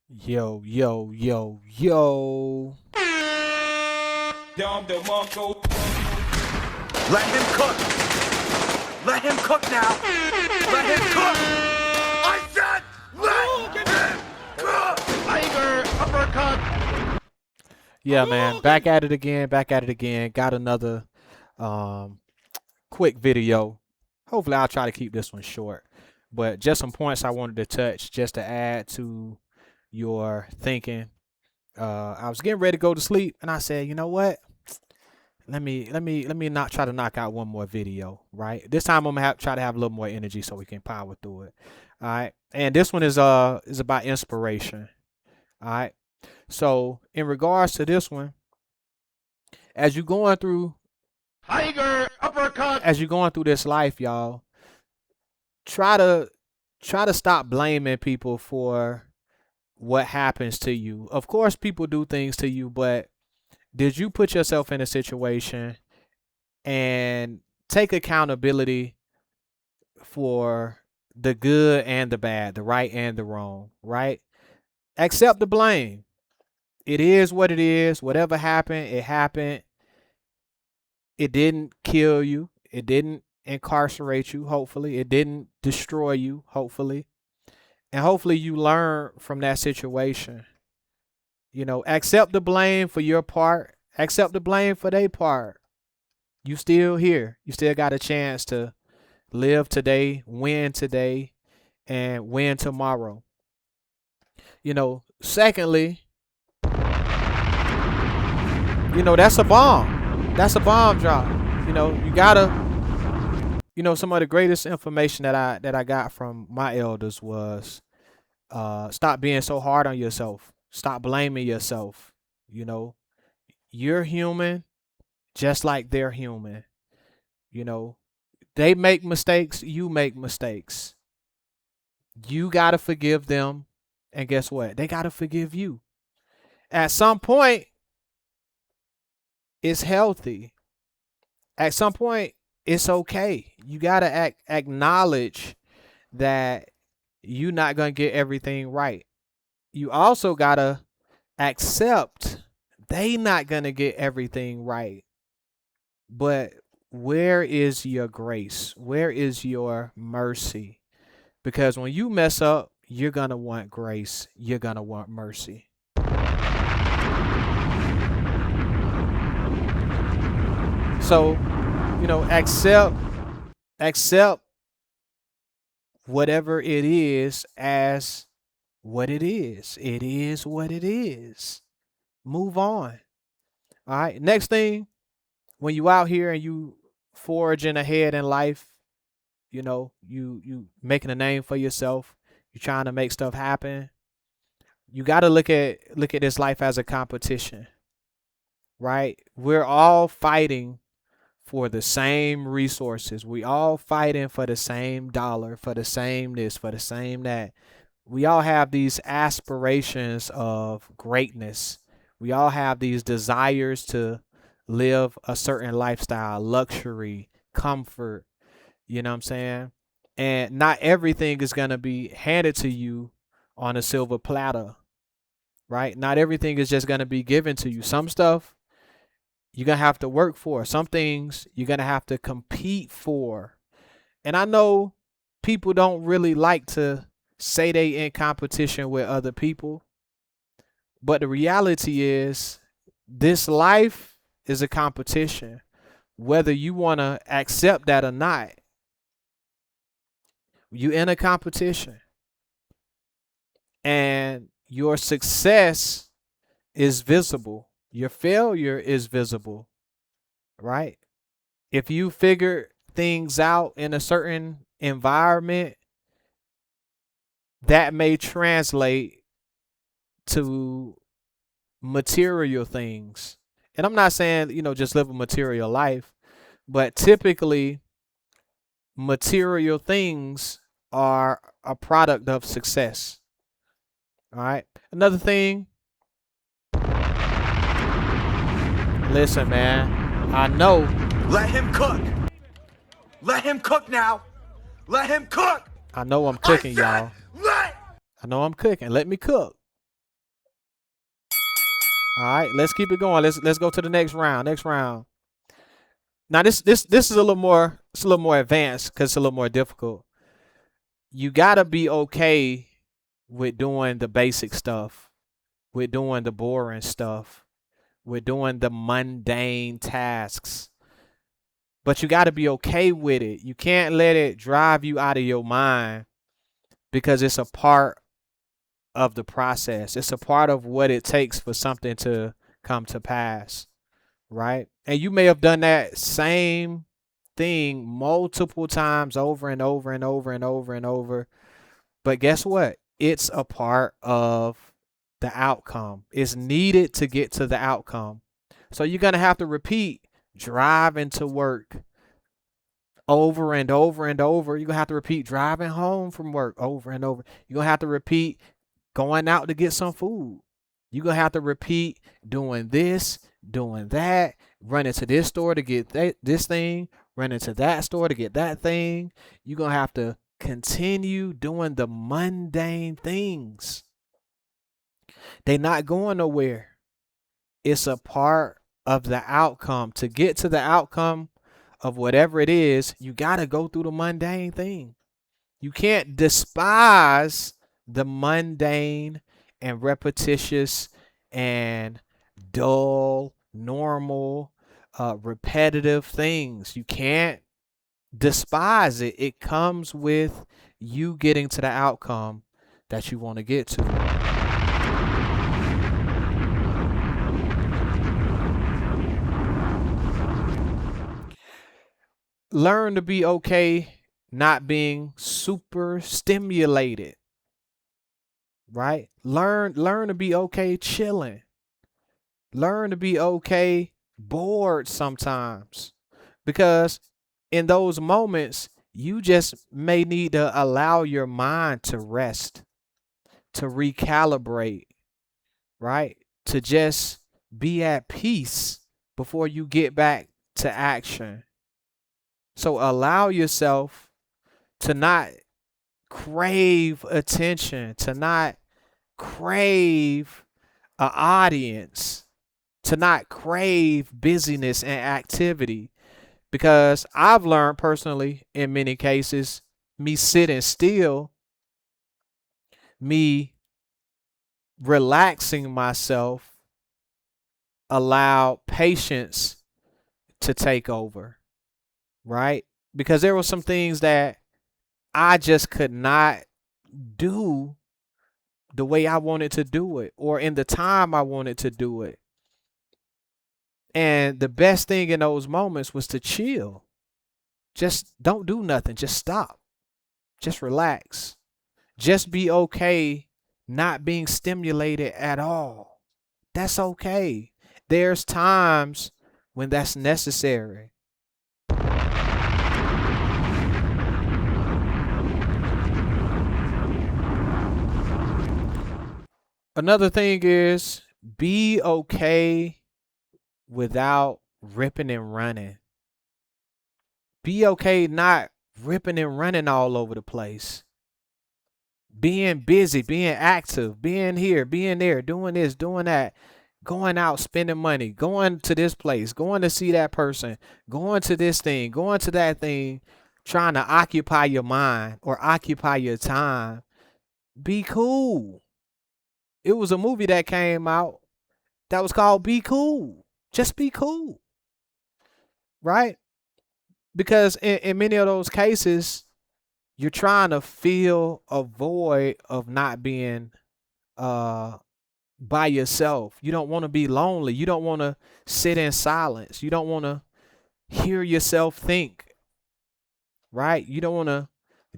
Yo, yo, yo, yo. Let him cook. Let him cook now. Let him cook. I said let him cook. Tiger uppercut. Yeah, man. Back at it again. Back at it again. Got another quick video. Hopefully I'll try to keep this one short. But just some points I wanted to touch just to add to your thinking. I was getting ready to go to sleep and I said, you know what? Let me not try to knock out one more video, right? This time I'm gonna try to have a little more energy so we can power through it. All right. And this one is about inspiration. All right. So in regards to this one, as you're going through Tiger uppercut. this life, y'all, try to stop blaming people for what happens to you. Of course, people do things to you, but did you put yourself in a situation and take accountability for the good and the bad, the right and the wrong, right? Accept the blame. It is what it is. Whatever happened, it happened. It didn't kill you. It didn't incarcerate you, hopefully. It didn't destroy you, hopefully. And hopefully you learn from that situation. You know, accept the blame for your part. Accept the blame for their part. You still here. You still got a chance to live today, win today, and win tomorrow. You know, secondly, you know, that's a bomb. That's a bomb drop. You know, you gotta, you know, some of the greatest information that I got from my elders was stop being so hard on yourself. Stop blaming yourself. You know, you're human just like they're human. You know, they make mistakes, you make mistakes. You gotta forgive them, and guess what? They gotta forgive you. At some point, it's healthy. At some point, it's okay. You gotta acknowledge that you're not gonna get everything right. You also gotta accept they not gonna get everything right. But where is your grace? Where is your mercy? Because when you mess up, you're gonna want grace. You're gonna want mercy. So, you know, accept whatever it is as what it is. It is what it is. Move on. All right. Next thing, when you out here and you forging ahead in life, you know, you making a name for yourself, you're trying to make stuff happen. You got to look at this life as a competition. Right? We're all fighting for the same resources. We all fighting for the same dollar, for the same this, for the same that. We all have these aspirations of greatness. We all have these desires to live a certain lifestyle, luxury, comfort, you know what I'm saying? And not everything is going to be handed to you on a silver platter, right? Not everything is just going to be given to you. Some stuff you're going to have to work for. Some things you're going to have to compete for. And I know people don't really like to say they in competition with other people. But the reality is this life is a competition. Whether you want to accept that or not, you in a competition. And your success is visible. Your failure is visible, right? If you figure things out in a certain environment, that may translate to material things. And I'm not saying, you know, just live a material life, but typically material things are a product of success. All right. Another thing, listen, man, I know. Let him cook. Let him cook now. Let him cook. I know I'm cooking, I said, y'all. Let I know I'm cooking. Let me cook. All right, let's keep it going. Let's go to the next round. Next round. Now this is a little more. It's a little more advanced because it's a little more difficult. You gotta be okay with doing the basic stuff, with doing the boring stuff, with doing the mundane tasks. But you gotta be okay with it. You can't let it drive you out of your mind because it's a part of the process. It's a part of what it takes for something to come to pass, right? And you may have done that same thing multiple times over and over and over and over and over. But guess what? It's a part of the outcome. It's needed to get to the outcome. So you're going to have to repeat driving to work over and over and over. You're going to have to repeat driving home from work over and over. You're going to have to repeat going out to get some food. You're going to have to repeat doing this, doing that, running to this store to get this thing, running to that store to get that thing. You're going to have to continue doing the mundane things. They're not going nowhere. It's a part of the outcome. To get to the outcome of whatever it is, you got to go through the mundane thing. You can't despise the mundane and repetitious and dull, normal, repetitive things. You can't despise it. It comes with you getting to the outcome that you want to get to. Learn to be okay not being super stimulated, right? Learn to be okay chilling. Learn to be okay bored sometimes, because in those moments you just may need to allow your mind to rest, to recalibrate, right? To just be at peace before you get back to action. So allow yourself to not crave attention, to not crave an audience, to not crave busyness and activity. Because I've learned personally, in many cases, me sitting still, me relaxing myself, allowed patience to take over, right? Because there were some things that I just could not do the way I wanted to do it, or in the time I wanted to do it. And the best thing in those moments was to chill. Just don't do nothing. Just stop. Just relax. Just be okay not being stimulated at all. That's okay. There's times when that's necessary. Another thing is be okay without ripping and running. Be okay not ripping and running all over the place. Being busy, being active, being here, being there, doing this, doing that, going out, spending money, going to this place, going to see that person, going to this thing, going to that thing, trying to occupy your mind or occupy your time. Be cool. It was a movie that came out that was called Be Cool. Just be cool. Right? Because in many of those cases, you're trying to fill a void of not being by yourself. You don't want to be lonely. You don't want to sit in silence. You don't want to hear yourself think, right? You don't want to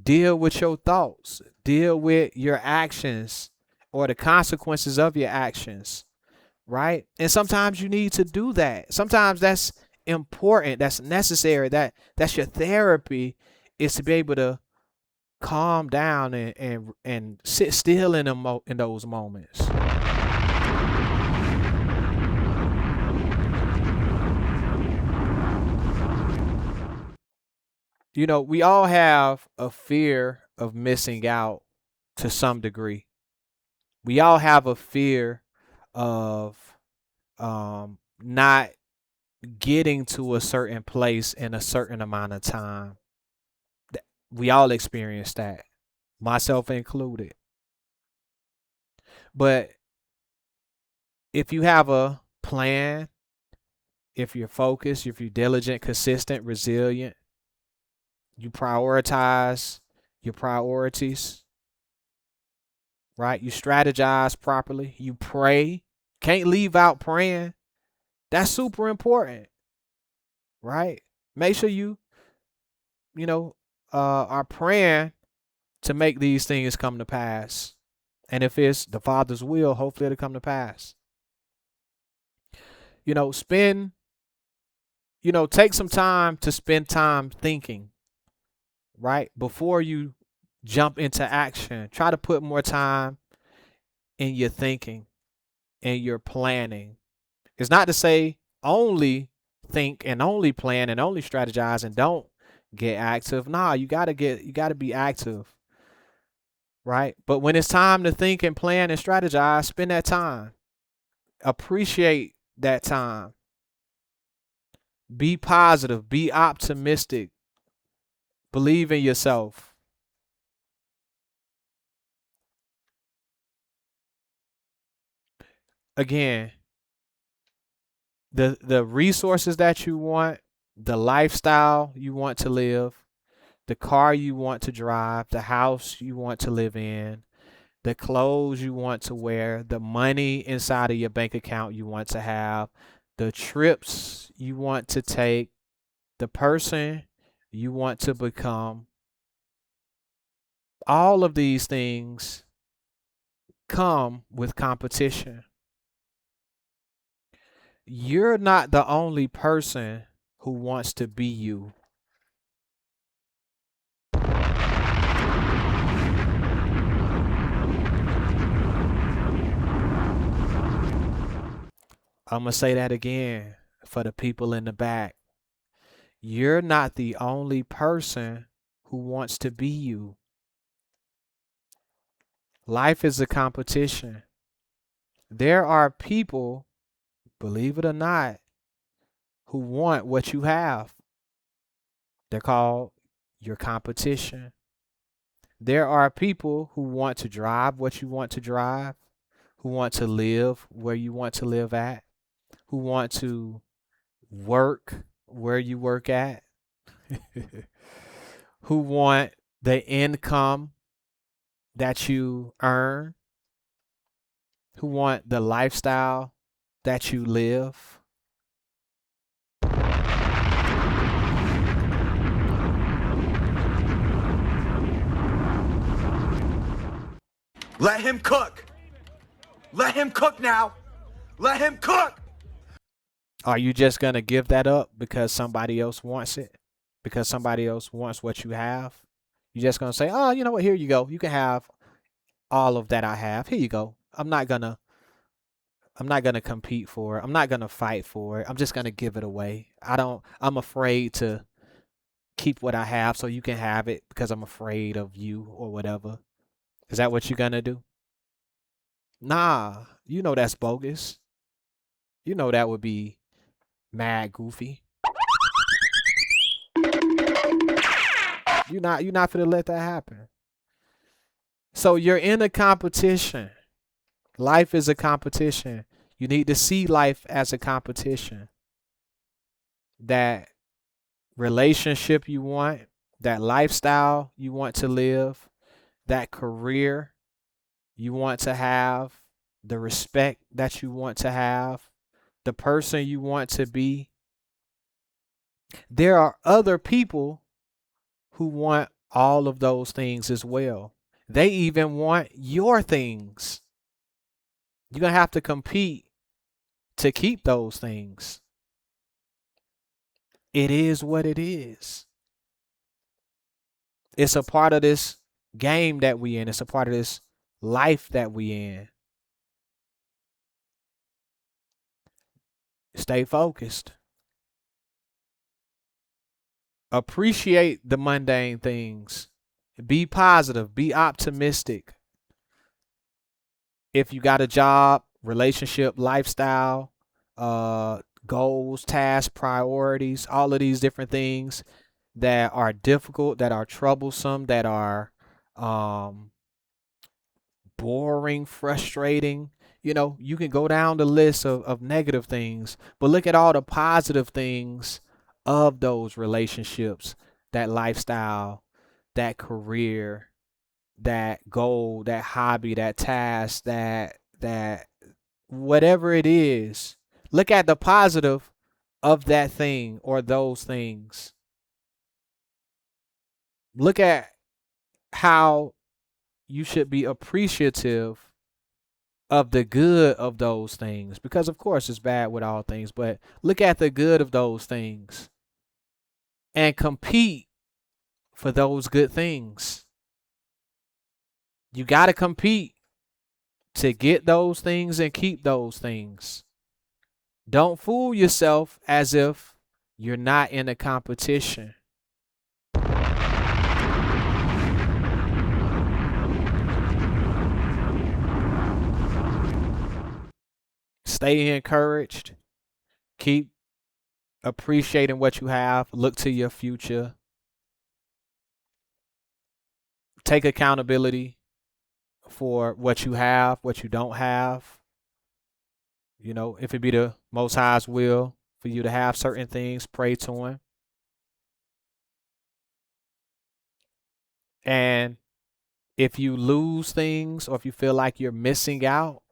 deal with your thoughts, deal with your actions or the consequences of your actions, right? And sometimes you need to do that. Sometimes that's important, that's necessary, that's your therapy, is to be able to calm down and sit still in those moments. You know, we all have a fear of missing out to some degree. We all have a fear of not getting to a certain place in a certain amount of time. We all experience that, myself included. But if you have a plan, if you're focused, if you're diligent, consistent, resilient, you prioritize your priorities, right? You strategize properly, you pray. Can't leave out praying. That's super important, right? Make sure you are praying to make these things come to pass. And if it's the Father's will, hopefully it'll come to pass. Take some time to spend time thinking, right? Before you jump into action, try to put more time in your thinking and your planning. It's not to say only think and only plan and only strategize and don't get active. Nah, you gotta be active, right? But when it's time to think and plan and strategize, spend that time. Appreciate that time. Be positive, be optimistic, believe in yourself. Again, the resources that you want, the lifestyle you want to live, the car you want to drive, the house you want to live in, the clothes you want to wear, the money inside of your bank account you want to have, the trips you want to take, the person you want to become. All of these things come with competition. You're not the only person who wants to be you. I'm going to say that again for the people in the back. You're not the only person who wants to be you. Life is a competition. There are people, believe it or not, who want what you have. They're called your competition. There are people who want to drive what you want to drive, who want to live where you want to live at, who want to work where you work at, who want the income that you earn, who want the lifestyle that you live. Let him cook. Let him cook now. Let him cook. Are you just going to give that up because somebody else wants it? Because somebody else wants what you have? You're just going to say, oh, you know what? Here you go. You can have all of that I have. Here you go. I'm not going to compete for it. I'm not going to fight for it. I'm just going to give it away. I'm afraid to keep what I have so you can have it because I'm afraid of you or whatever. Is that what you're going to do? Nah, you know that's bogus. You know that would be mad goofy. You're not finna let that happen. So you're in a competition. Life is a competition. You need to see life as a competition. That relationship you want, that lifestyle you want to live, that career you want to have, the respect that you want to have, the person you want to be. There are other people who want all of those things as well. They even want your things. You're going to have to compete to keep those things. It is what it is. It's a part of this game that we in. It's a part of this life that we in. Stay focused. Appreciate the mundane things. Be positive. Be optimistic. If you got a job, relationship, lifestyle, goals, tasks, priorities, all of these different things that are difficult, that are troublesome, that are boring, frustrating. You can go down the list of negative things, but look at all the positive things of those relationships, that lifestyle, that career, that goal, that hobby, that task, that whatever it is. Look at the positive of that thing or those things. Look at how you should be appreciative of the good of those things, because of course it's bad with all things, but look at the good of those things and compete for those good things. You got to compete to get those things and keep those things. Don't fool yourself as if you're not in a competition. Stay encouraged. Keep appreciating what you have. Look to your future. Take accountability for what you have, what you don't have. If it be the Most High's will for you to have certain things, pray to Him. And if you lose things or if you feel like you're missing out,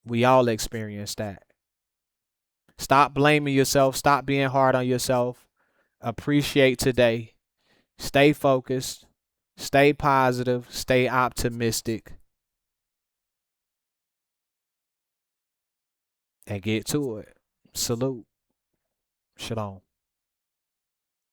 we all experience that. Stop blaming yourself. Stop being hard on yourself. Appreciate today. Stay focused. Stay positive. Stay optimistic. And get to it. Salute. Shalom.